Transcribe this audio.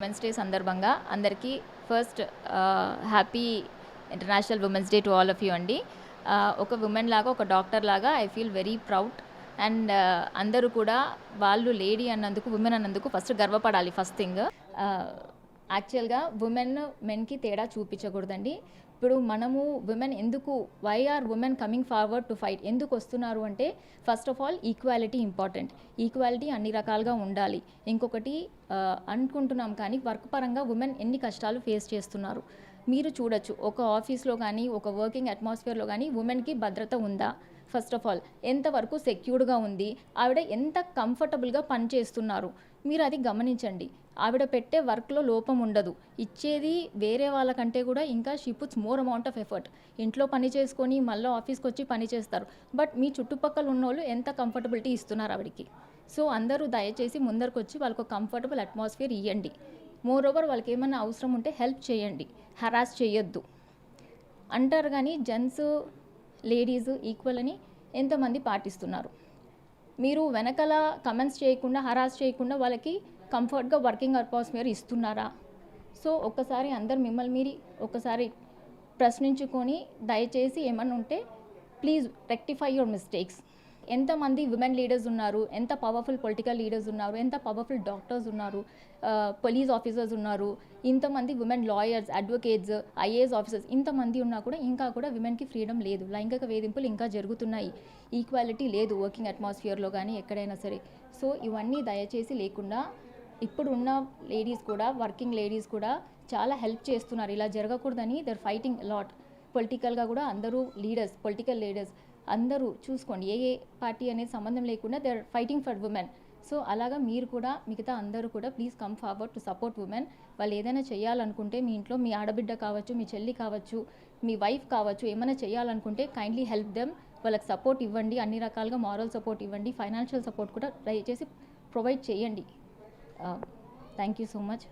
Women's day సందర్భంగా అందరికీ first happy international women's day to all of you అండి. ఒక ఉమెన్ లాగా, ఒక డాక్టర్ లాగా I feel very proud. And అందరూ కూడా వాళ్ళు లేడీ అన్నందుకు, ఉమెన్ అన్నందుకు ఫస్ట్ గర్వపడాలి. ఫస్ట్ థింగ్, యాక్చువల్గా ఉమెన్ మెన్కి తేడా చూపించకూడదండి. ఇప్పుడు మనము ఉమెన్ ఎందుకు, why are women coming forward to fight, ఎందుకు వస్తున్నారు అంటే first of all equality important. Equality అన్ని రకాలుగా ఉండాలి. ఇంకొకటి అనుకుంటున్నాం కానీ వర్క్ పరంగా ఉమెన్ ఎన్ని కష్టాలు ఫేస్ చేస్తున్నారు మీరు చూడొచ్చు. ఒక ఆఫీస్లో కానీ, ఒక వర్కింగ్ అట్మాస్ఫియర్లో కానీ ఉమెన్కి భద్రత ఉందా? ఫస్ట్ ఆఫ్ ఆల్ ఎంతవరకు సెక్యూర్డ్గా ఉంది, ఆవిడ ఎంత కంఫర్టబుల్గా పనిచేస్తున్నారు మీరు అది గమనించండి. ఆవిడ పెట్టే వర్క్లో లోపం ఉండదు. ఇచ్చేది వేరే వాళ్ళకంటే కూడా ఇంకా she puts more amount of effort. ఇంట్లో పని చేసుకొని మళ్ళీ ఆఫీస్కి వచ్చి పని చేస్తారు. బట్ మీ చుట్టుపక్కల ఉన్నోళ్ళు ఎంత కంఫర్టబిలిటీ ఇస్తున్నారు ఆవిడకి. సో అందరూ దయచేసి ముందరకు వచ్చి వాళ్ళకు కంఫర్టబుల్ అట్మాస్ఫియర్ ఇవ్వండి. మోర్ ఓవర్ వాళ్ళకి ఏమైనా అవసరం ఉంటే హెల్ప్ చేయండి, హరాస్ చేయొద్దు అంటారు. కానీ జెంట్స్ లేడీస్ ఈక్వల్ అని ఎంతమంది పాటిస్తున్నారు. మీరు వెనకాల కమెంట్స్ చేయకుండా, హరాస్ చేయకుండా వాళ్ళకి కంఫర్ట్గా వర్కింగ్ అట్మాస్ఫియర్ ఇస్తున్నారా? సో ఒక్కసారి అందరు మిమ్మల్ని మీరు ఒకసారి ప్రశ్నించుకొని దయచేసి ఏమన్నా ఉంటే ప్లీజ్ రెక్టిఫై యువర్ మిస్టేక్స్. ఎంతమంది విమెన్ లీడర్స్ ఉన్నారు, ఎంత పవర్ఫుల్ పొలిటికల్ లీడర్స్ ఉన్నారు, ఎంత పవర్ఫుల్ డాక్టర్స్ ఉన్నారు, పోలీస్ ఆఫీసర్స్ ఉన్నారు, ఇంతమంది women lawyers, advocates, IAS officers ఇంతమంది ఉన్నా కూడా ఇంకా కూడా విమెన్కి ఫ్రీడమ్ లేదు. లైంగిక వేధింపులు ఇంకా జరుగుతున్నాయి. ఈక్వాలిటీ లేదు వర్కింగ్ అట్మాస్ఫియర్లో కానీ ఎక్కడైనా సరే. సో ఇవన్నీ దయచేసి లేకుండా ఇప్పుడు ఉన్న లేడీస్ కూడా, వర్కింగ్ లేడీస్ కూడా చాలా హెల్ప్ చేస్తున్నారు. ఇలా జరగకూడదని దర్ ఫైటింగ్ లాట్. పొలిటికల్గా కూడా అందరూ లీడర్స్, పొలిటికల్ లీడర్స్ అందరూ చూసుకోండి, ఏ పార్టీ అనేది సంబంధం లేకుండా they are fighting for women. So అలాగా మీరు కూడా, మిగతా అందరూ కూడా please come forward to support women. వాళ్ళు ఏదైనా చేయాలనుకుంటే, మీ ఇంట్లో మీ ఆడబిడ్డ కావచ్చు, మీ చెల్లి కావచ్చు, మీ వైఫ్ కావచ్చు, ఏమైనా చేయాలనుకుంటే కైండ్లీ హెల్ప్ దెమ్. వాళ్ళకి సపోర్ట్ ఇవ్వండి, అన్ని రకాలుగా మారల్ సపోర్ట్ ఇవ్వండి, ఫైనాన్షియల్ సపోర్ట్ కూడా దయచేసి ప్రొవైడ్ చేయండి. Thank you so much.